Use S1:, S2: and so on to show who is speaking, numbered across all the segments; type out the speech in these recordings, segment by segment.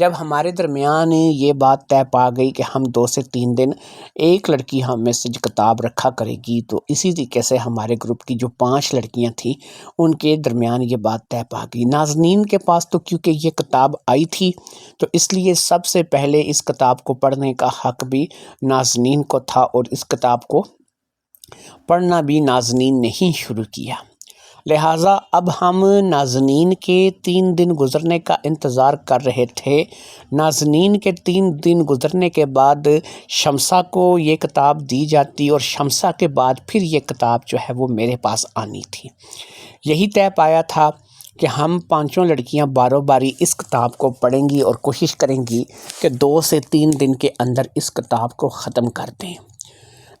S1: جب ہمارے درمیان یہ بات طے پا گئی کہ ہم 2 سے 3 دن ایک لڑکی ہم میں سے کتاب رکھا کرے گی، تو اسی طریقے سے ہمارے گروپ کی جو 5 لڑکیاں تھیں ان کے درمیان یہ بات طے پا گئی۔ نازنین کے پاس تو کیونکہ یہ کتاب آئی تھی تو اس لیے سب سے پہلے اس کتاب کو پڑھنے کا حق بھی نازنین کو تھا، اور اس کتاب کو پڑھنا بھی نازنین نے ہی شروع کیا۔ لہٰذا اب ہم نازنین کے 3 دن گزرنے کا انتظار کر رہے تھے۔ نازنین کے 3 دن گزرنے کے بعد شمسہ کو یہ کتاب دی جاتی اور شمسہ کے بعد پھر یہ کتاب جو ہے وہ میرے پاس آنی تھی۔ یہی طے پایا تھا کہ ہم 5 لڑکیاں باروں باری اس کتاب کو پڑھیں گی اور کوشش کریں گی کہ 2 سے 3 دن کے اندر اس کتاب کو ختم کر دیں۔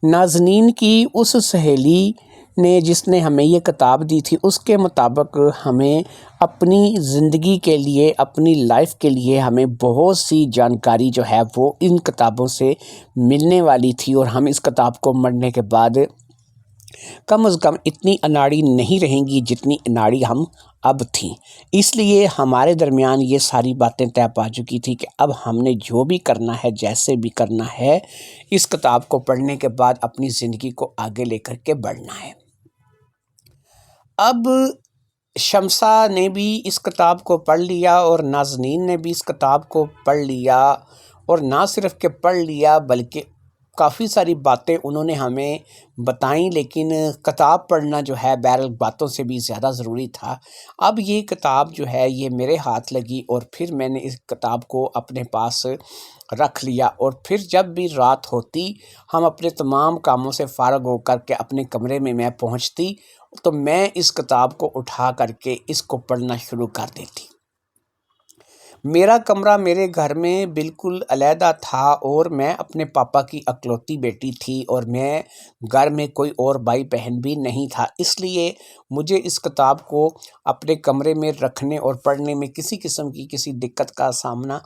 S1: نازنین کی اس سہیلی نے جس نے ہمیں یہ کتاب دی تھی، اس کے مطابق ہمیں اپنی زندگی کے لیے، اپنی لائف کے لیے ہمیں بہت سی جانکاری جو ہے وہ ان کتابوں سے ملنے والی تھی، اور ہم اس کتاب کو پڑھنے کے بعد کم از کم اتنی اناڑی نہیں رہیں گی جتنی اناڑی ہم اب تھیں۔ اس لیے ہمارے درمیان یہ ساری باتیں طے پا چکی تھی کہ اب ہم نے جو بھی کرنا ہے، جیسے بھی کرنا ہے، اس کتاب کو پڑھنے کے بعد اپنی زندگی کو آگے لے کر کے بڑھنا ہے۔ اب شمسہ نے بھی اس کتاب کو پڑھ لیا اور نازنین نے بھی اس کتاب کو پڑھ لیا، اور نہ صرف کہ پڑھ لیا بلکہ کافی ساری باتیں انہوں نے ہمیں بتائیں، لیکن کتاب پڑھنا جو ہے بہرحال باتوں سے بھی زیادہ ضروری تھا۔ اب یہ کتاب جو ہے یہ میرے ہاتھ لگی، اور پھر میں نے اس کتاب کو اپنے پاس رکھ لیا، اور پھر جب بھی رات ہوتی ہم اپنے تمام کاموں سے فارغ ہو کر کے اپنے کمرے میں پہنچتی تو میں اس کتاب کو اٹھا کر کے اس کو پڑھنا شروع کر دیتی۔ میرا کمرہ میرے گھر میں بالکل علیحدہ تھا، اور میں اپنے پاپا کی اکلوتی بیٹی تھی، اور میں گھر میں کوئی اور بھائی بہن بھی نہیں تھا۔ اس لیے مجھے اس کتاب کو اپنے کمرے میں رکھنے اور پڑھنے میں کسی قسم کی کسی دقت کا سامنا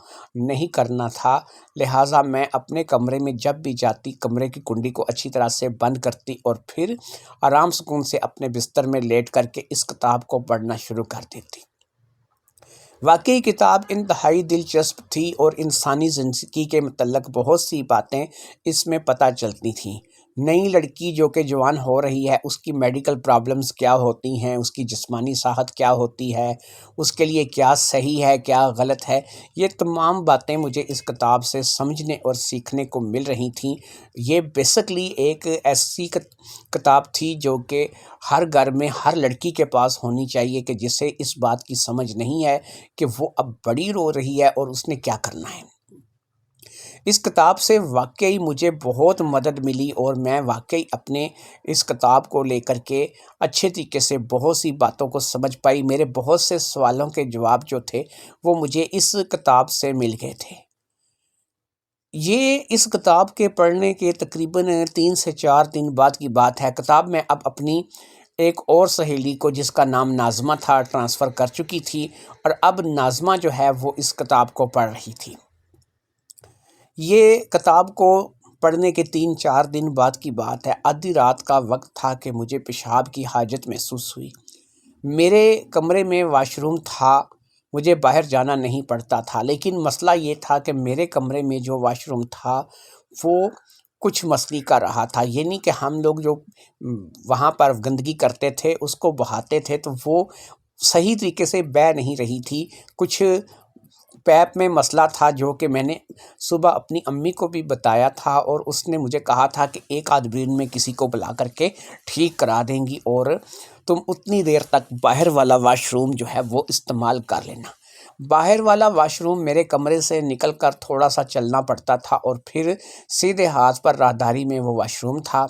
S1: نہیں کرنا تھا۔ لہٰذا میں اپنے کمرے میں جب بھی جاتی کمرے کی کنڈی کو اچھی طرح سے بند کرتی، اور پھر آرام سکون سے اپنے بستر میں لیٹ کر کے اس کتاب کو پڑھنا شروع کر دیتی۔ واقعی کتاب انتہائی دلچسپ تھی، اور انسانی زندگی کے متعلق بہت سی باتیں اس میں پتہ چلتی تھیں۔ نئی لڑکی جو کہ جوان ہو رہی ہے، اس کی میڈیکل پرابلمز کیا ہوتی ہیں، اس کی جسمانی صحت کیا ہوتی ہے، اس کے لیے کیا صحیح ہے کیا غلط ہے، یہ تمام باتیں مجھے اس کتاب سے سمجھنے اور سیکھنے کو مل رہی تھیں۔ یہ بیسکلی ایک ایسی کتاب تھی جو کہ ہر گھر میں ہر لڑکی کے پاس ہونی چاہیے، کہ جسے اس بات کی سمجھ نہیں ہے کہ وہ اب بڑی ہو رہی ہے اور اس نے کیا کرنا ہے۔ اس کتاب سے واقعی مجھے بہت مدد ملی، اور میں واقعی اپنے اس کتاب کو لے کر کے اچھے طریقے سے بہت سی باتوں کو سمجھ پائی۔ میرے بہت سے سوالوں کے جواب جو تھے وہ مجھے اس کتاب سے مل گئے تھے۔ یہ اس کتاب کے پڑھنے کے تقریباً 3 سے 4 دن بعد کی بات ہے۔ کتاب میں اب اپنی ایک اور سہیلی کو جس کا نام ناظمہ تھا ٹرانسفر کر چکی تھی، اور اب ناظمہ جو ہے وہ اس کتاب کو پڑھ رہی تھی۔ یہ کتاب کو پڑھنے کے 3-4 دن بعد کی بات ہے۔ آدھی رات کا وقت تھا کہ مجھے پیشاب کی حاجت محسوس ہوئی۔ میرے کمرے میں واش روم تھا، مجھے باہر جانا نہیں پڑتا تھا، لیکن مسئلہ یہ تھا کہ میرے کمرے میں جو واش روم تھا وہ کچھ مسئلے کا رہا تھا، یعنی کہ ہم لوگ جو وہاں پر گندگی کرتے تھے اس کو بہاتے تھے تو وہ صحیح طریقے سے بہہ نہیں رہی تھی۔ کچھ پیپ میں مسئلہ تھا جو کہ میں نے صبح اپنی امی کو بھی بتایا تھا، اور اس نے مجھے کہا تھا کہ 1 آدھ دن میں کسی کو بلا کر کے ٹھیک کرا دیں گی، اور تم اتنی دیر تک باہر والا واش روم جو ہے وہ استعمال کر لینا۔ باہر والا واش روم میرے کمرے سے نکل کر تھوڑا سا چلنا پڑتا تھا، اور پھر سیدھے ہاتھ پر راہداری میں وہ واش روم تھا۔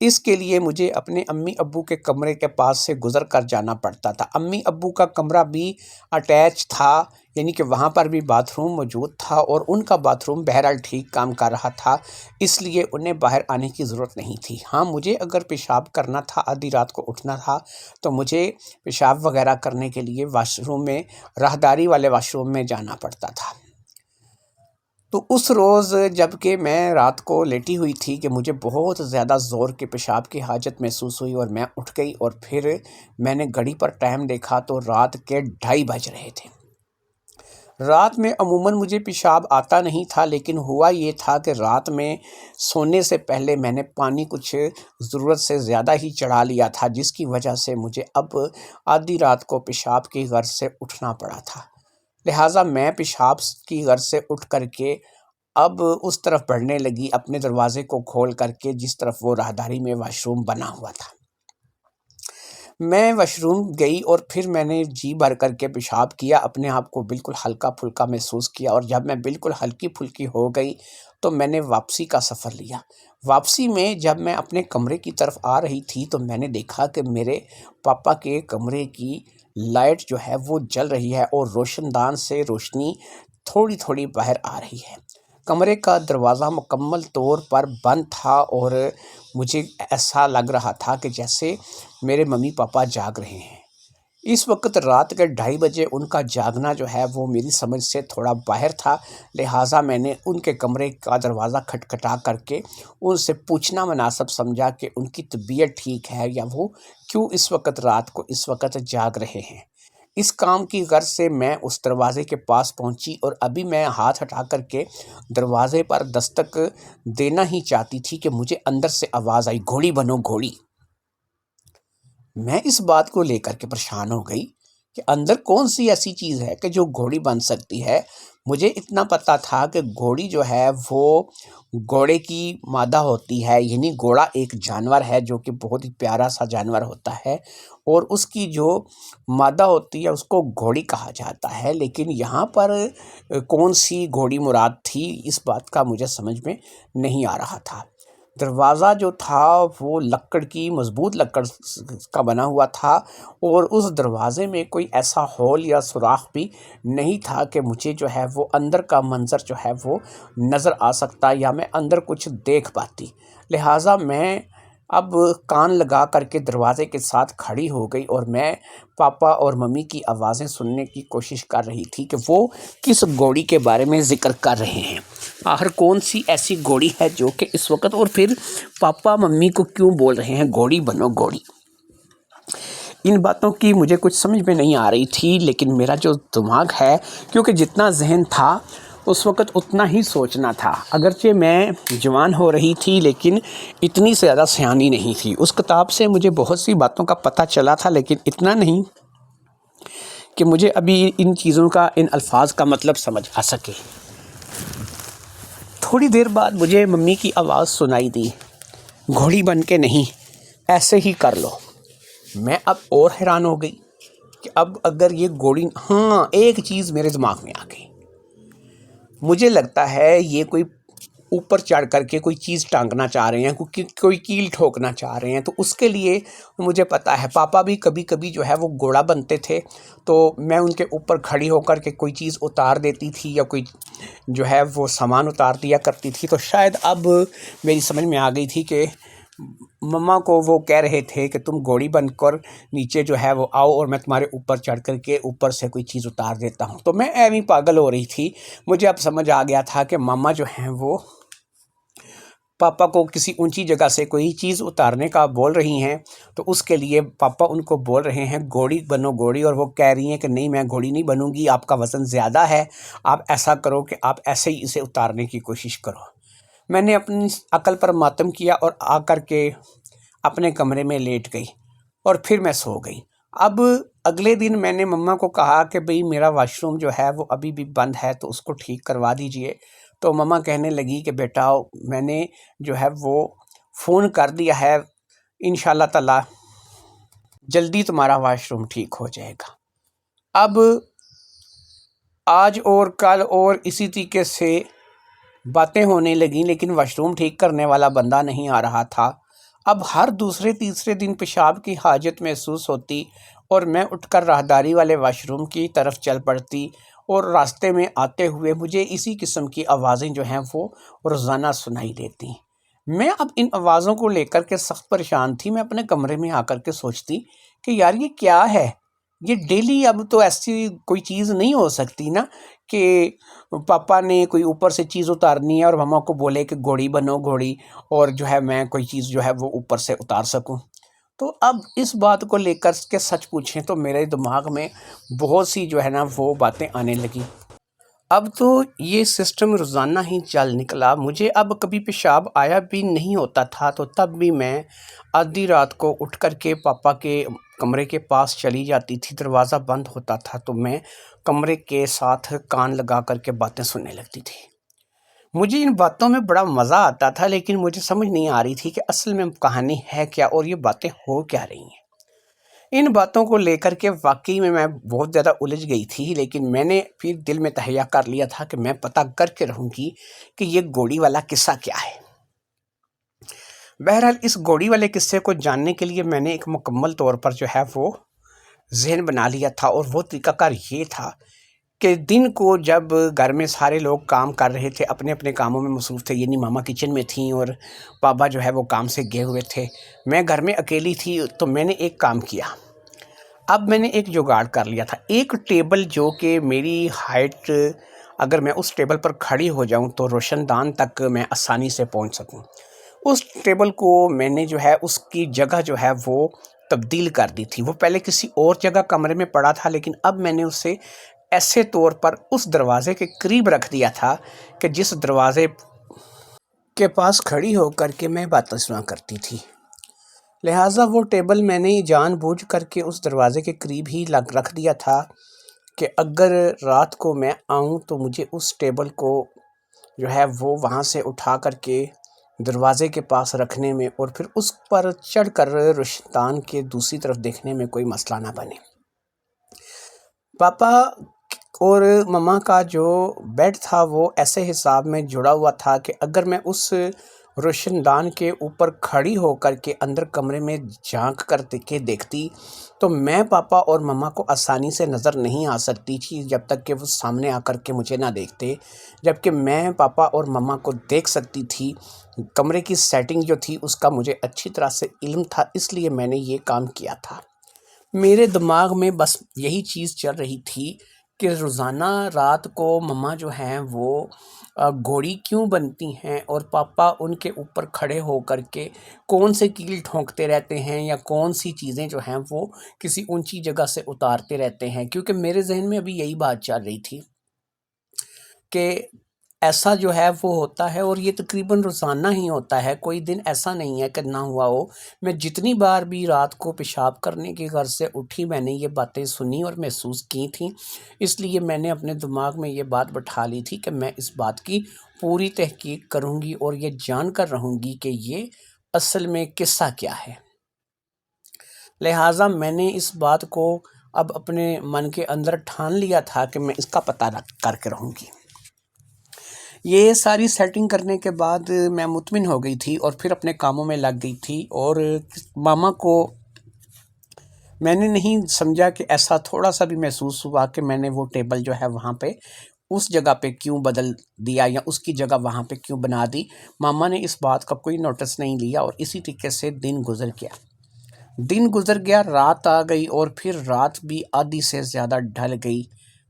S1: اس کے لیے مجھے اپنے امی ابو کے کمرے کے پاس سے گزر کر جانا پڑتا تھا۔ امی ابو کا کمرہ بھی اٹیچ تھا، یعنی کہ وہاں پر بھی باتھ روم موجود تھا، اور ان کا باتھ روم بہرحال ٹھیک کام کر رہا تھا، اس لیے انہیں باہر آنے کی ضرورت نہیں تھی۔ ہاں، مجھے اگر پیشاب کرنا تھا، آدھی رات کو اٹھنا تھا، تو مجھے پیشاب وغیرہ کرنے کے لیے واش روم میں، راہداری والے واش روم میں جانا پڑتا تھا۔ تو اس روز جب کہ میں رات کو لیٹی ہوئی تھی کہ مجھے بہت زیادہ زور کے پیشاب کی حاجت محسوس ہوئی، اور میں اٹھ گئی، اور پھر میں نے گھڑی پر ٹائم دیکھا تو رات کے 2:30 بج رہے تھے۔ رات میں عموماً مجھے پیشاب آتا نہیں تھا، لیکن ہوا یہ تھا کہ رات میں سونے سے پہلے میں نے پانی کچھ ضرورت سے زیادہ ہی چڑھا لیا تھا، جس کی وجہ سے مجھے اب آدھی رات کو پیشاب کی غرض سے اٹھنا پڑا تھا۔ لہٰذا میں پیشاب کی غرض سے اٹھ کر کے اب اس طرف بڑھنے لگی، اپنے دروازے کو کھول کر کے جس طرف وہ راہداری میں واش روم بنا ہوا تھا۔ میں واش روم گئی اور پھر میں نے جی بھر کر کے پیشاب کیا، اپنے آپ کو بالکل ہلکا پھلکا محسوس کیا، اور جب میں بالکل ہلکی پھلکی ہو گئی تو میں نے واپسی کا سفر لیا۔ واپسی میں جب میں اپنے کمرے کی طرف آ رہی تھی تو میں نے دیکھا کہ میرے پاپا کے کمرے کی لائٹ جو ہے وہ جل رہی ہے اور روشن دان سے روشنی تھوڑی تھوڑی باہر آ رہی ہے۔ کمرے کا دروازہ مکمل طور پر بند تھا اور مجھے ایسا لگ رہا تھا کہ جیسے میرے ممی پاپا جاگ رہے ہیں۔ اس وقت رات کے 2:30 بجے ان کا جاگنا جو ہے وہ میری سمجھ سے تھوڑا باہر تھا، لہٰذا میں نے ان کے کمرے کا دروازہ کھٹکھٹا کر کے ان سے پوچھنا مناسب سمجھا کہ ان کی طبیعت ٹھیک ہے یا وہ کیوں اس وقت رات کو اس وقت جاگ رہے ہیں۔ اس کام کی غرض سے میں اس دروازے کے پاس پہنچی اور ابھی میں ہاتھ ہٹا کر کے دروازے پر دستک دینا ہی چاہتی تھی کہ مجھے اندر سے آواز آئی، گھوڑی بنو گھوڑی۔ میں اس بات کو لے کر کے پریشان ہو گئی کہ اندر کون سی ایسی چیز ہے کہ جو گھوڑی بن سکتی ہے۔ مجھے اتنا پتا تھا کہ گھوڑی جو ہے وہ گھوڑے کی مادہ ہوتی ہے، یعنی گھوڑا ایک جانور ہے جو کہ بہت ہی پیارا سا جانور ہوتا ہے، اور اس کی جو مادہ ہوتی ہے اس کو گھوڑی کہا جاتا ہے، لیکن یہاں پر کون سی گھوڑی مراد تھی اس بات کا مجھے سمجھ میں نہیں آ رہا تھا۔ دروازہ جو تھا وہ لکڑ کی مضبوط لکڑ کا بنا ہوا تھا، اور اس دروازے میں کوئی ایسا ہول یا سوراخ بھی نہیں تھا کہ مجھے جو ہے وہ اندر کا منظر جو ہے وہ نظر آ سکتا یا میں اندر کچھ دیکھ پاتی۔ لہٰذا میں اب کان لگا کر کے دروازے کے ساتھ کھڑی ہو گئی اور میں پاپا اور ممی کی آوازیں سننے کی کوشش کر رہی تھی کہ وہ کس گھوڑی کے بارے میں ذکر کر رہے ہیں، آخر کون سی ایسی گھوڑی ہے جو کہ اس وقت، اور پھر پاپا ممی کو کیوں بول رہے ہیں گھوڑی بنو گھوڑی۔ ان باتوں کی مجھے کچھ سمجھ میں نہیں آ رہی تھی، لیکن میرا جو دماغ ہے، کیونکہ جتنا ذہن تھا اس وقت اتنا ہی سوچنا تھا، اگرچہ میں جوان ہو رہی تھی لیکن اتنی سے زیادہ سیانی نہیں تھی۔ اس کتاب سے مجھے بہت سی باتوں کا پتہ چلا تھا، لیکن اتنا نہیں کہ مجھے ابھی ان چیزوں کا، ان الفاظ کا مطلب سمجھ آ سکے۔ تھوڑی دیر بعد مجھے ممی کی آواز سنائی دی، گھوڑی بن کے نہیں، ایسے ہی کر لو۔ میں اب اور حیران ہو گئی کہ اب اگر یہ گھوڑی، ہاں ایک چیز میرے دماغ میں آ گئی، مجھے لگتا ہے یہ کوئی اوپر چڑھ کر کے کوئی چیز ٹانگنا چاہ رہے ہیں، کوئی کیل ٹھوکنا چاہ رہے ہیں، تو اس کے لیے مجھے پتا ہے پاپا بھی کبھی کبھی جو ہے وہ گھوڑا بنتے تھے، تو میں ان کے اوپر کھڑی ہو کر کے کوئی چیز اتار دیتی تھی یا کوئی جو ہے وہ سامان اتار دیا کرتی تھی، تو شاید اب میری سمجھ میں آ گئی تھی کہ مما کو وہ کہہ رہے تھے کہ تم گھوڑی بن کر نیچے جو ہے وہ آؤ اور میں تمہارے اوپر چڑھ کر کے اوپر سے کوئی چیز اتار دیتا ہوں۔ تو میں ایویں پاگل ہو رہی تھی۔ مجھے اب سمجھ آ گیا تھا کہ ماما جو ہیں وہ پاپا کو کسی اونچی جگہ سے کوئی چیز اتارنے کا بول رہی ہیں، تو اس کے لیے پاپا ان کو بول رہے ہیں گھوڑی بنو گھوڑی، اور وہ کہہ رہی ہیں کہ نہیں میں گھوڑی نہیں بنوں گی، آپ کا وزن زیادہ ہے، آپ ایسا کرو کہ آپ ایسے ہی اسے اتارنے کی کوشش کرو۔ میں نے اپنی عقل پر ماتم کیا اور آ کر کے اپنے کمرے میں لیٹ گئی اور پھر میں سو گئی۔ اب اگلے دن میں نے مما کو کہا کہ بھئی میرا واش روم جو ہے وہ ابھی بھی بند ہے تو اس کو ٹھیک کروا دیجئے، تو مما کہنے لگی کہ بیٹا میں نے جو ہے وہ فون کر دیا ہے، انشاءاللہ تعالی جلدی تمہارا واش روم ٹھیک ہو جائے گا۔ اب آج اور کل اور اسی طریقے سے باتیں ہونے لگیں، لیکن واش روم ٹھیک کرنے والا بندہ نہیں آ رہا تھا۔ اب ہر دوسرے تیسرے دن پیشاب کی حاجت محسوس ہوتی اور میں اٹھ کر راہداری والے واش روم کی طرف چل پڑتی، اور راستے میں آتے ہوئے مجھے اسی قسم کی آوازیں جو ہیں وہ روزانہ سنائی دیتی۔ میں اب ان آوازوں کو لے کر کے سخت پریشان تھی۔ میں اپنے کمرے میں آ کر کے سوچتی کہ یار یہ کیا ہے، یہ ڈیلی اب تو ایسی کوئی چیز نہیں ہو سکتی نا کہ پاپا نے کوئی اوپر سے چیز اتارنی ہے اور ماما کو بولے کہ گھوڑی بنو گھوڑی، اور جو ہے میں کوئی چیز جو ہے وہ اوپر سے اتار سکوں۔ تو اب اس بات کو لے کر کے سچ پوچھیں تو میرے دماغ میں بہت سی جو ہے نا وہ باتیں آنے لگیں۔ اب تو یہ سسٹم روزانہ ہی چل نکلا. مجھے اب کبھی پیشاب آیا بھی نہیں ہوتا تھا تو تب بھی میں آدھی رات کو اٹھ کر کے پاپا کے کمرے کے پاس چلی جاتی تھی. دروازہ بند ہوتا تھا تو میں کمرے کے ساتھ کان لگا کر کے باتیں سننے لگتی تھی. مجھے ان باتوں میں بڑا مزہ آتا تھا، لیکن مجھے سمجھ نہیں آ رہی تھی کہ اصل میں کہانی ہے کیا اور یہ باتیں ہو کیا رہی ہیں. ان باتوں کو لے کر کے واقعی میں بہت زیادہ الجھ گئی تھی، لیکن میں نے پھر دل میں تہیہ کر لیا تھا کہ میں پتہ کر کے رہوں گی کہ یہ گھوڑی والا قصہ کیا ہے. بہرحال اس گھوڑی والے قصے کو جاننے کے لیے میں نے ایک مکمل طور پر جو ہے وہ ذہن بنا لیا تھا، اور وہ طریقہ کار یہ تھا کہ دن کو جب گھر میں سارے لوگ کام کر رہے تھے، اپنے اپنے کاموں میں مصروف تھے، یعنی ماما کچن میں تھیں اور پاپا جو ہے وہ کام سے گئے ہوئے تھے، میں گھر میں اکیلی تھی. تو میں نے ایک کام کیا. اب میں نے ایک جگاڑ کر لیا تھا. ایک ٹیبل جو کہ میری ہائٹ، اگر میں اس ٹیبل پر کھڑی ہو جاؤں تو روشن دان تک میں آسانی سے پہنچ سکوں. اس ٹیبل کو میں نے جو ہے اس کی جگہ جو ہے وہ تبدیل کر دی تھی. وہ پہلے کسی اور جگہ کمرے میں پڑا تھا، لیکن اب میں نے اسے ایسے طور پر اس دروازے کے قریب رکھ دیا تھا کہ جس دروازے کے پاس کھڑی ہو کر کے میں باتیں سنا کرتی تھی. لہٰذا وہ ٹیبل میں نے جان بوجھ کر کے اس دروازے کے قریب ہی رکھ دیا تھا کہ اگر رات کو میں آؤں تو مجھے اس ٹیبل کو جو ہے وہ وہاں سے اٹھا کر کے دروازے کے پاس رکھنے میں اور پھر اس پر چڑھ کر روشندان کے دوسری طرف دیکھنے میں کوئی مسئلہ نہ بنے. پاپا اور مما کا جو بیڈ تھا وہ ایسے حساب میں جڑا ہوا تھا کہ اگر میں اس روشن دان کے اوپر کھڑی ہو کر کے اندر کمرے میں جھانک کر کے دیکھتی تو میں پاپا اور مما کو آسانی سے نظر نہیں آ سکتی تھی جب تک کہ وہ سامنے آ کر کے مجھے نہ دیکھتے، جبکہ میں پاپا اور مما کو دیکھ سکتی تھی. کمرے کی سیٹنگ جو تھی اس کا مجھے اچھی طرح سے علم تھا، اس لیے میں نے یہ کام کیا تھا. میرے دماغ میں بس یہی چیز چل رہی تھی کہ روزانہ رات کو مما جو ہیں وہ گھوڑی کیوں بنتی ہیں اور پاپا ان کے اوپر کھڑے ہو کر کے کون سے کیل ٹھونکتے رہتے ہیں یا کون سی چیزیں جو ہیں وہ کسی اونچی جگہ سے اتارتے رہتے ہیں. کیونکہ میرے ذہن میں ابھی یہی بات چل رہی تھی کہ ایسا جو ہے وہ ہوتا ہے، اور یہ تقریباً روزانہ ہی ہوتا ہے. کوئی دن ایسا نہیں ہے کہ نہ ہوا ہو. میں جتنی بار بھی رات کو پیشاب کرنے کی غرض سے اٹھی میں نے یہ باتیں سنی اور محسوس کی تھیں، اس لیے میں نے اپنے دماغ میں یہ بات بٹھا لی تھی کہ میں اس بات کی پوری تحقیق کروں گی اور یہ جان کر رہوں گی کہ یہ اصل میں قصہ کیا ہے. لہٰذا میں نے اس بات کو اب اپنے من کے اندر ٹھان لیا تھا کہ میں اس کا پتہ کر کے رہوں گی. یہ ساری سیٹنگ کرنے کے بعد میں مطمئن ہو گئی تھی اور پھر اپنے کاموں میں لگ گئی تھی. اور ماما کو میں نے نہیں سمجھا کہ ایسا تھوڑا سا بھی محسوس ہوا کہ میں نے وہ ٹیبل جو ہے وہاں پہ اس جگہ پہ کیوں بدل دیا یا اس کی جگہ وہاں پہ کیوں بنا دی. ماما نے اس بات کا کوئی نوٹس نہیں لیا اور اسی طریقے سے دن گزر گیا. رات آ گئی اور پھر رات بھی آدھی سے زیادہ ڈھل گئی.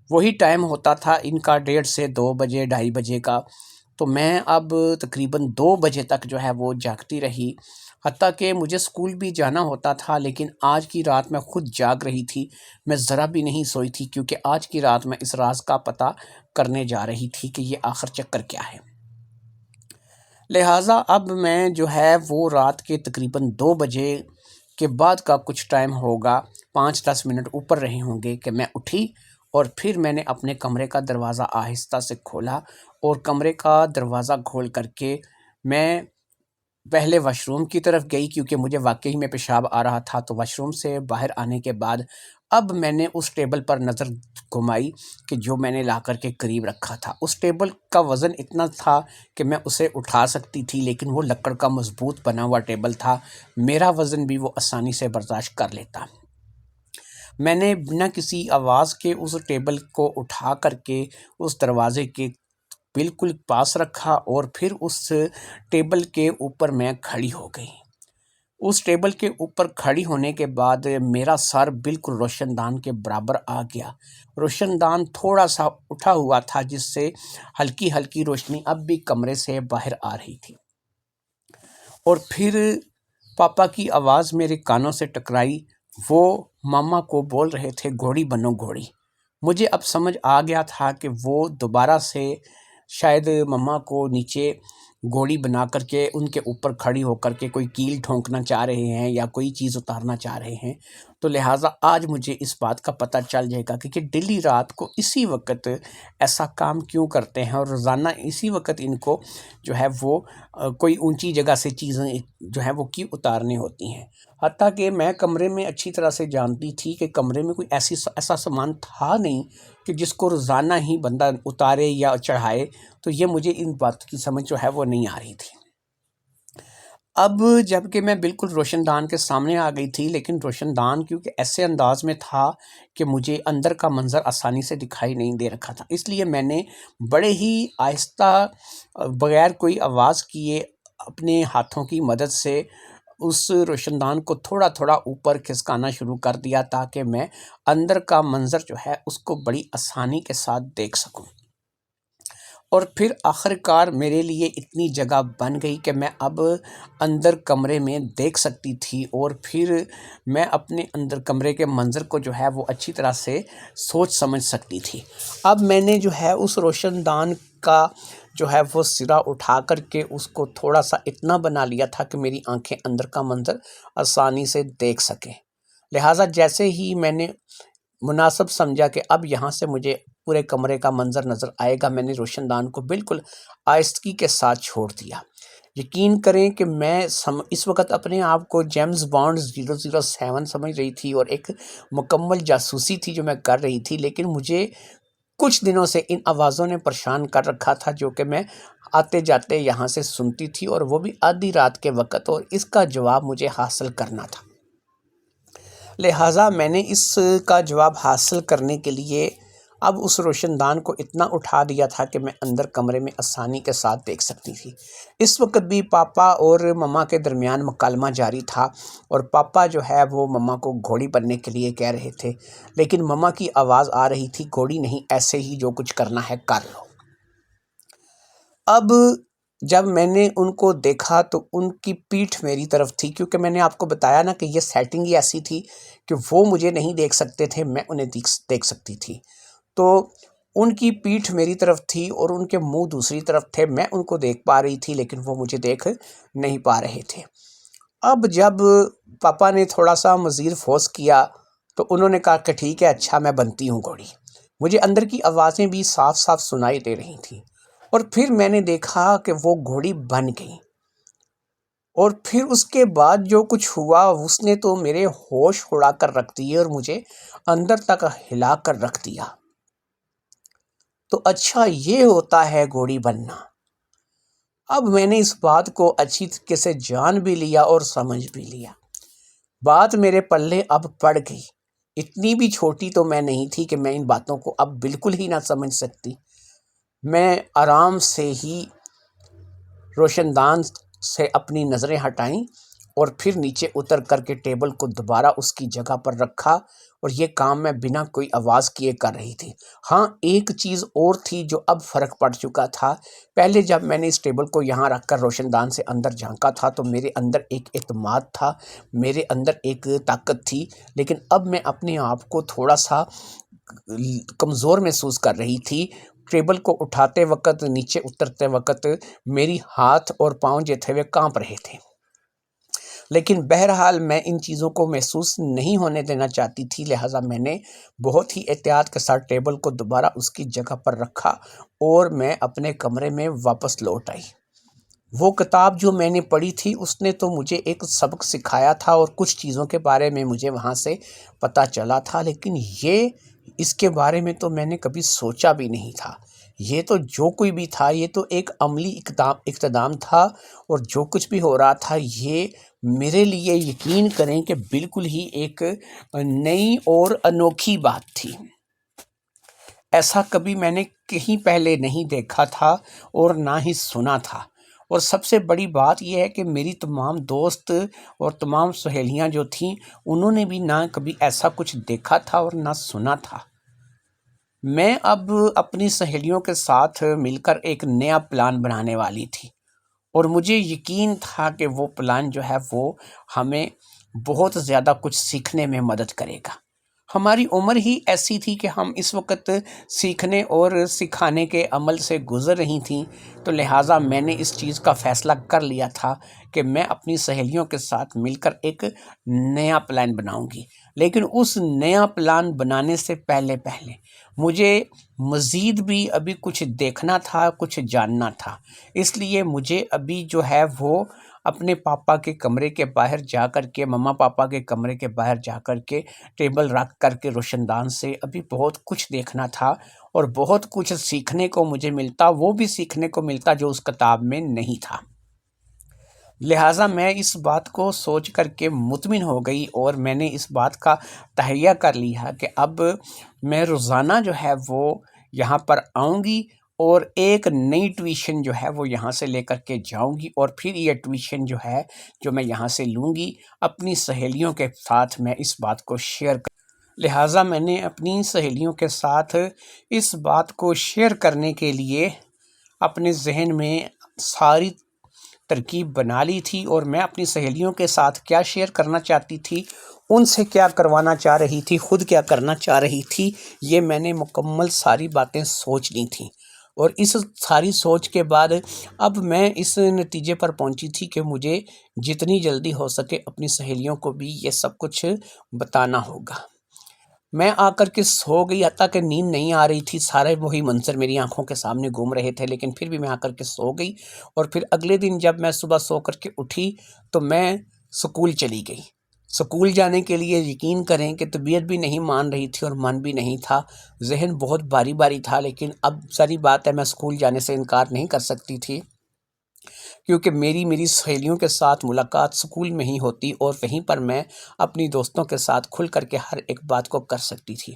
S1: وہی ٹائم ہوتا تھا ان کا 1:30 سے 2 بجے 2:30 بجے کا. تو میں اب تقریباً 2 بجے تک جو ہے وہ جاگتی رہی، حتیٰ کہ مجھے اسکول بھی جانا ہوتا تھا. لیکن آج کی رات میں خود جاگ رہی تھی، میں ذرا بھی نہیں سوئی تھی، کیونکہ آج کی رات میں اس راز کا پتہ کرنے جا رہی تھی کہ یہ آخر چکر کیا ہے. لہٰذا اب میں جو ہے وہ رات کے تقریباً 2 بجے کے بعد کا کچھ ٹائم ہوگا، 5-10 منٹ اوپر رہے ہوں گے کہ میں اٹھی اور پھر میں نے اپنے کمرے کا دروازہ آہستہ سے کھولا. اور کمرے کا دروازہ کھول کر کے میں پہلے واش روم کی طرف گئی، کیونکہ مجھے واقعی میں پیشاب آ رہا تھا. تو واش روم سے باہر آنے کے بعد اب میں نے اس ٹیبل پر نظر گھمائی کہ جو میں نے لا کر کے قریب رکھا تھا. اس ٹیبل کا وزن اتنا تھا کہ میں اسے اٹھا سکتی تھی، لیکن وہ لکڑ کا مضبوط بنا ہوا ٹیبل تھا، میرا وزن بھی وہ آسانی سے برداشت کر لیتا. میں نے بنا کسی آواز کے اس ٹیبل کو اٹھا کر کے اس دروازے کے بالکل پاس رکھا اور پھر اس ٹیبل کے اوپر میں کھڑی ہو گئی. اس ٹیبل کے اوپر کھڑی ہونے کے بعد میرا سر بالکل روشن دان کے برابر آ گیا. روشن دان تھوڑا سا اٹھا ہوا تھا، جس سے ہلکی ہلکی روشنی اب بھی کمرے سے باہر آ رہی تھی. اور پھر پاپا کی آواز میرے کانوں سے ٹکرائی. وہ ماما کو بول رہے تھے گھوڑی بنو گھوڑی. مجھے اب سمجھ آ گیا تھا کہ وہ دوبارہ سے شاید مما کو نیچے گھوڑی بنا کر کے ان کے اوپر کھڑی ہو کر کے کوئی کیل ٹھونکنا چاہ رہے ہیں یا کوئی چیز اتارنا چاہ رہے ہیں، تو لہٰذا آج مجھے اس بات کا پتہ چل جائے گا کہ ڈیلی رات کو اسی وقت ایسا کام کیوں کرتے ہیں، اور روزانہ اسی وقت ان کو جو ہے وہ کوئی اونچی جگہ سے چیزیں جو ہے وہ کیوں اتارنی ہوتی ہیں۔ حتیٰ کہ میں کمرے میں اچھی طرح سے جانتی تھی کہ کمرے میں کوئی ایسا سامان تھا نہیں کہ جس کو روزانہ ہی بندہ اتارے یا چڑھائے، تو یہ مجھے ان بات کی سمجھ جو ہے وہ نہیں آ رہی تھی۔ اب جب کہ میں بالکل روشن دان کے سامنے آ گئی تھی، لیکن روشن دان کیونکہ ایسے انداز میں تھا کہ مجھے اندر کا منظر آسانی سے دکھائی نہیں دے رکھا تھا، اس لیے میں نے بڑے ہی آہستہ بغیر کوئی آواز کیے اپنے ہاتھوں کی مدد سے اس روشن دان کو تھوڑا تھوڑا اوپر کھسکانا شروع کر دیا تاکہ میں اندر کا منظر جو ہے اس کو بڑی آسانی کے ساتھ دیکھ سکوں، اور پھر آخر کار میرے لیے اتنی جگہ بن گئی کہ میں اب اندر کمرے میں دیکھ سکتی تھی، اور پھر میں اپنے اندر کمرے کے منظر کو جو ہے وہ اچھی طرح سے سوچ سمجھ سکتی تھی۔ اب میں نے جو ہے اس روشن دان کا جو ہے وہ سرا اٹھا کر کے اس کو تھوڑا سا اتنا بنا لیا تھا کہ میری آنکھیں اندر کا منظر آسانی سے دیکھ سکیں، لہٰذا جیسے ہی میں نے مناسب سمجھا کہ اب یہاں سے مجھے پورے کمرے کا منظر نظر آئے گا، میں نے روشن دان کو بالکل آہستگی کے ساتھ چھوڑ دیا۔ یقین کریں کہ میں اس وقت اپنے آپ کو جیمز بانڈ 007 سمجھ رہی تھی، اور ایک مکمل جاسوسی تھی جو میں کر رہی تھی، لیکن مجھے کچھ دنوں سے ان آوازوں نے پریشان کر رکھا تھا جو کہ میں آتے جاتے یہاں سے سنتی تھی، اور وہ بھی آدھی رات کے وقت، اور اس کا جواب مجھے حاصل کرنا تھا۔ لہٰذا میں نے اس کا جواب حاصل کرنے کے لیے اب اس روشن دان کو اتنا اٹھا دیا تھا کہ میں اندر کمرے میں آسانی کے ساتھ دیکھ سکتی تھی۔ اس وقت بھی پاپا اور مما کے درمیان مکالمہ جاری تھا، اور پاپا جو ہے وہ مما کو گھوڑی بننے کے لیے کہہ رہے تھے، لیکن مما کی آواز آ رہی تھی گھوڑی نہیں، ایسے ہی جو کچھ کرنا ہے کر لو۔ اب جب میں نے ان کو دیکھا تو ان کی پیٹھ میری طرف تھی، کیونکہ میں نے آپ کو بتایا نا کہ یہ سیٹنگ ہی ایسی تھی کہ وہ مجھے نہیں دیکھ سکتے تھے، میں انہیں دیکھ سکتی تھی، تو ان کی پیٹھ میری طرف تھی اور ان کے منہ دوسری طرف تھے، میں ان کو دیکھ پا رہی تھی لیکن وہ مجھے دیکھ نہیں پا رہے تھے۔ اب جب پاپا نے تھوڑا سا مزید فورس کیا تو انہوں نے کہا کہ ٹھیک ہے، اچھا میں بنتی ہوں گھوڑی۔ مجھے اندر کی آوازیں بھی صاف صاف سنائی دے رہی تھیں، اور پھر میں نے دیکھا کہ وہ گھوڑی بن گئی، اور پھر اس کے بعد جو کچھ ہوا اس نے تو میرے ہوش اڑا کر رکھ دیے اور مجھے اندر تک ہلا کر رکھ دیا۔ تو اچھا یہ ہوتا ہے گھوڑی بننا۔ اب میں نے اس بات کو اچھی طریقے سے جان بھی لیا اور سمجھ بھی لیا، بات میرے پلے اب پڑ گئی۔ اتنی بھی چھوٹی تو میں نہیں تھی کہ میں ان باتوں کو اب بالکل ہی نہ سمجھ سکتی۔ میں آرام سے ہی روشن دان سے اپنی نظریں ہٹائیں اور پھر نیچے اتر کر کے ٹیبل کو دوبارہ اس کی جگہ پر رکھا، اور یہ کام میں بنا کوئی آواز کیے کر رہی تھی۔ ہاں، ایک چیز اور تھی جو اب فرق پڑ چکا تھا۔ پہلے جب میں نے اس ٹیبل کو یہاں رکھ کر روشن دان سے اندر جھانکا تھا تو میرے اندر ایک اعتماد تھا، میرے اندر ایک طاقت تھی، لیکن اب میں اپنے آپ کو تھوڑا سا کمزور محسوس کر رہی تھی۔ ٹیبل کو اٹھاتے وقت، نیچے اترتے وقت میری ہاتھ اور پاؤں جو تھے وہ کانپ رہے تھے، لیکن بہرحال میں ان چیزوں کو محسوس نہیں ہونے دینا چاہتی تھی، لہٰذا میں نے بہت ہی احتیاط کے ساتھ ٹیبل کو دوبارہ اس کی جگہ پر رکھا اور میں اپنے کمرے میں واپس لوٹ آئی۔ وہ کتاب جو میں نے پڑھی تھی اس نے تو مجھے ایک سبق سکھایا تھا اور کچھ چیزوں کے بارے میں مجھے وہاں سے پتہ چلا تھا، لیکن اس کے بارے میں تو میں نے کبھی سوچا بھی نہیں تھا۔ یہ تو جو کوئی بھی تھا یہ تو ایک عملی اقتدام تھا، اور جو کچھ بھی ہو رہا تھا یہ میرے لیے یقین کریں کہ بالکل ہی ایک نئی اور انوکھی بات تھی۔ ایسا کبھی میں نے کہیں پہلے نہیں دیکھا تھا اور نہ ہی سنا تھا، اور سب سے بڑی بات یہ ہے کہ میری تمام دوست اور تمام سہیلیاں جو تھیں انہوں نے بھی نہ کبھی ایسا کچھ دیکھا تھا اور نہ سنا تھا۔ میں اب اپنی سہیلیوں کے ساتھ مل کر ایک نیا پلان بنانے والی تھی، اور مجھے یقین تھا کہ وہ پلان جو ہے وہ ہمیں بہت زیادہ کچھ سیکھنے میں مدد کرے گا۔ ہماری عمر ہی ایسی تھی کہ ہم اس وقت سیکھنے اور سکھانے کے عمل سے گزر رہی تھیں، تو لہٰذا میں نے اس چیز کا فیصلہ کر لیا تھا کہ میں اپنی سہیلیوں کے ساتھ مل کر ایک نیا پلان بناؤں گی۔ لیکن اس نیا پلان بنانے سے پہلے مجھے مزید بھی ابھی کچھ دیکھنا تھا، کچھ جاننا تھا۔ اس لیے مجھے ابھی جو ہے وہ اپنے پاپا کے کمرے کے باہر جا کر کے، مما پاپا کے کمرے کے باہر جا کر کے ٹیبل رکھ کر کے روشن دان سے ابھی بہت کچھ دیکھنا تھا، اور بہت کچھ سیکھنے کو مجھے ملتا، وہ بھی سیکھنے کو ملتا جو اس کتاب میں نہیں تھا۔ لہٰذا میں اس بات کو سوچ کر کے مطمئن ہو گئی، اور میں نے اس بات کا تہیہ کر لیا کہ اب میں روزانہ جو ہے وہ یہاں پر آؤں گی، اور ایک نئی ٹیوشن جو ہے وہ یہاں سے لے کر کے جاؤں گی، اور پھر یہ ٹیوشن جو ہے جو میں یہاں سے لوں گی اپنی سہیلیوں کے ساتھ میں اس بات کو شیئر کر۔ لہٰذا میں نے اپنی سہیلیوں کے ساتھ اس بات کو شیئر کرنے کے لیے اپنے ذہن میں ساری ترکیب بنا لی تھی، اور میں اپنی سہیلیوں کے ساتھ کیا شیئر کرنا چاہتی تھی، ان سے کیا کروانا چاہ رہی تھی، خود کیا کرنا چاہ رہی تھی، یہ میں نے مکمل ساری باتیں سوچ لی تھیں۔ اور اس ساری سوچ کے بعد اب میں اس نتیجے پر پہنچی تھی کہ مجھے جتنی جلدی ہو سکے اپنی سہیلیوں کو بھی یہ سب کچھ بتانا ہوگا۔ میں آ کر کے سو گئی، حتیٰ کہ نیند نہیں آ رہی تھی، سارے وہی منظر میری آنکھوں کے سامنے گھوم رہے تھے، لیکن پھر بھی میں آ کر کے سو گئی۔ اور پھر اگلے دن جب میں صبح سو کر کے اٹھی تو میں سکول چلی گئی۔ سکول جانے کے لیے یقین کریں کہ طبیعت بھی نہیں مان رہی تھی اور من بھی نہیں تھا، ذہن بہت باری باری تھا، لیکن اب ساری بات ہے میں سکول جانے سے انکار نہیں کر سکتی تھی، کیونکہ میری سہیلیوں کے ساتھ ملاقات سکول میں ہی ہوتی، اور وہیں پر میں اپنی دوستوں کے ساتھ کھل کر کے ہر ایک بات کو کر سکتی تھی۔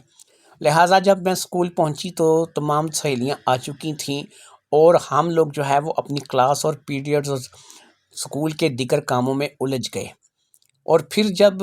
S1: لہٰذا جب میں سکول پہنچی تو تمام سہیلیاں آ چکی تھیں، اور ہم لوگ جو ہے وہ اپنی کلاس اور پیریڈز اور سکول کے دیگر کاموں میں الجھ گئے۔ اور پھر جب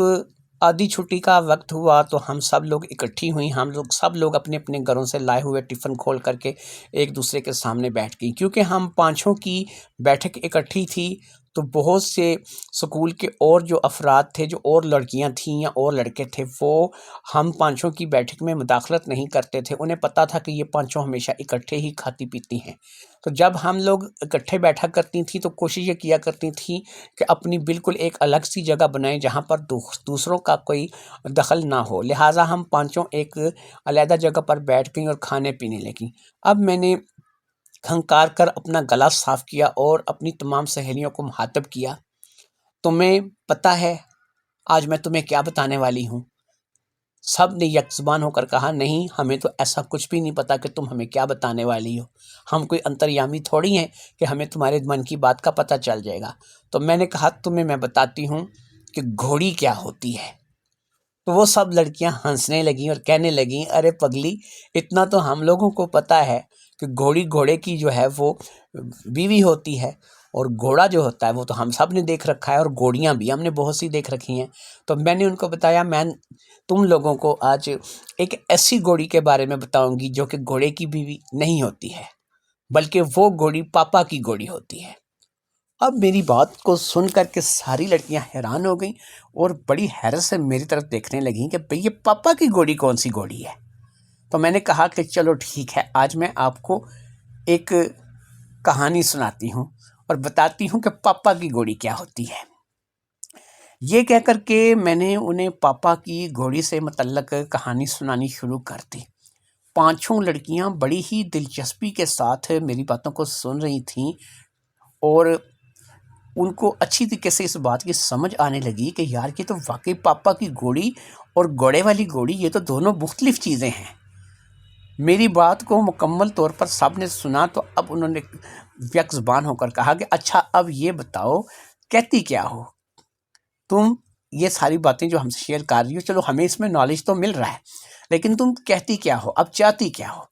S1: آدھی چھٹی کا وقت ہوا تو ہم سب لوگ اکٹھی ہوئیں، سب لوگ اپنے اپنے گھروں سے لائے ہوئے ٹفن کھول کر کے ایک دوسرے کے سامنے بیٹھ گئی۔ کیونکہ ہم پانچوں کی بیٹھک اکٹھی تھی، تو بہت سے سکول کے اور جو افراد تھے، جو اور لڑکیاں تھیں یا اور لڑکے تھے، وہ ہم پانچوں کی بیٹھک میں مداخلت نہیں کرتے تھے۔ انہیں پتہ تھا کہ یہ پانچوں ہمیشہ اکٹھے ہی کھاتی پیتی ہیں۔ تو جب ہم لوگ اکٹھے بیٹھا کرتی تھیں تو کوشش یہ کیا کرتی تھیں کہ اپنی بالکل ایک الگ سی جگہ بنائیں جہاں پر دوسروں کا کوئی دخل نہ ہو۔ لہٰذا ہم پانچوں ایک علیحدہ جگہ پر بیٹھ گئیں اور کھانے پینے لگیں۔ اب میں نے کھنکار کر اپنا گلا صاف کیا اور اپنی تمام سہیلیوں کو مخاطب کیا، تمہیں پتہ ہے آج میں تمہیں کیا بتانے والی ہوں؟ سب نے یک زبان ہو کر کہا، نہیں، ہمیں تو ایسا کچھ بھی نہیں پتا کہ تم ہمیں کیا بتانے والی ہو، ہم کوئی انتریامی تھوڑی ہیں کہ ہمیں تمہارے من کی بات کا پتہ چل جائے گا۔ تو میں نے کہا تمہیں میں بتاتی ہوں کہ گھوڑی کیا ہوتی ہے۔ تو وہ سب لڑکیاں ہنسنے لگیں اور کہنے لگیں، ارے پگلی، اتنا تو ہم لوگوں کو پتہ ہے کہ گھوڑی گھوڑے کی جو ہے وہ بیوی ہوتی ہے، اور گھوڑا جو ہوتا ہے وہ تو ہم سب نے دیکھ رکھا ہے، اور گھوڑیاں بھی ہم نے بہت سی دیکھ رکھی ہیں۔ تو میں نے ان کو بتایا، میں تم لوگوں کو آج ایک ایسی گھوڑی کے بارے میں بتاؤں گی جو کہ گھوڑے کی بیوی نہیں ہوتی ہے، بلکہ وہ گھوڑی پاپا کی گھوڑی ہوتی ہے۔ اب میری بات کو سن کر کے ساری لڑکیاں حیران ہو گئیں اور بڑی حیرت سے میری طرف دیکھنے لگیں کہ بھئی یہ پاپا کی گھوڑی کون سی گھوڑی ہے؟ تو میں نے کہا کہ چلو ٹھیک ہے، آج میں آپ کو ایک کہانی سناتی ہوں اور بتاتی ہوں کہ پاپا کی گھوڑی کیا ہوتی ہے۔ یہ کہہ کر کے میں نے انہیں پاپا کی گھوڑی سے متعلق کہانی سنانی شروع کر دی۔ پانچوں لڑکیاں بڑی ہی دلچسپی کے ساتھ میری باتوں کو سن رہی تھیں، اور ان کو اچھی طریقے سے اس بات کی سمجھ آنے لگی کہ یار یہ تو واقعی پاپا کی گھوڑی اور گھوڑے والی گھوڑی، یہ تو دونوں مختلف چیزیں ہیں۔ میری بات کو مکمل طور پر سب نے سنا تو اب انہوں نے یک زبان ہو کر کہا کہ اچھا اب یہ بتاؤ کہتی کیا ہو تم؟ یہ ساری باتیں جو ہم سے شیئر کر رہی ہو، چلو ہمیں اس میں نالج تو مل رہا ہے، لیکن تم کہتی کیا ہو، اب چاہتی کیا ہو؟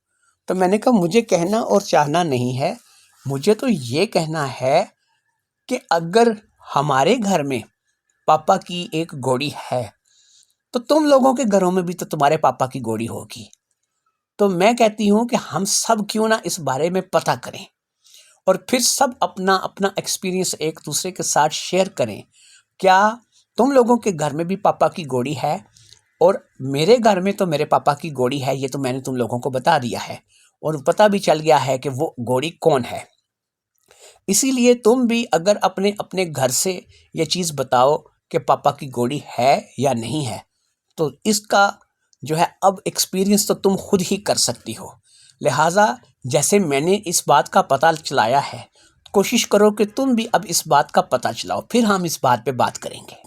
S1: تو میں نے کہا مجھے کہنا اور چاہنا نہیں ہے، مجھے تو یہ کہنا ہے کہ اگر ہمارے گھر میں پاپا کی ایک گھوڑی ہے تو تم لوگوں کے گھروں میں بھی تو تمہارے پاپا کی گھوڑی ہوگی۔ تو میں کہتی ہوں کہ ہم سب کیوں نہ اس بارے میں پتہ کریں، اور پھر سب اپنا اپنا ایکسپیرینس ایک دوسرے کے ساتھ شیئر کریں۔ کیا تم لوگوں کے گھر میں بھی پاپا کی گھوڑی ہے؟ اور میرے گھر میں تو میرے پاپا کی گھوڑی ہے، یہ تو میں نے تم لوگوں کو بتا دیا ہے، اور پتہ بھی چل گیا ہے کہ وہ گھوڑی کون ہے۔ اسی لیے تم بھی اگر اپنے اپنے گھر سے یہ چیز بتاؤ کہ پاپا کی گھوڑی ہے یا نہیں ہے، تو اس کا جو ہے اب ایکسپیرینس تو تم خود ہی کر سکتی ہو۔ لہٰذا جیسے میں نے اس بات کا پتہ چلایا ہے، کوشش کرو کہ تم بھی اب اس بات کا پتہ چلاؤ، پھر ہم اس بات پہ بات کریں گے۔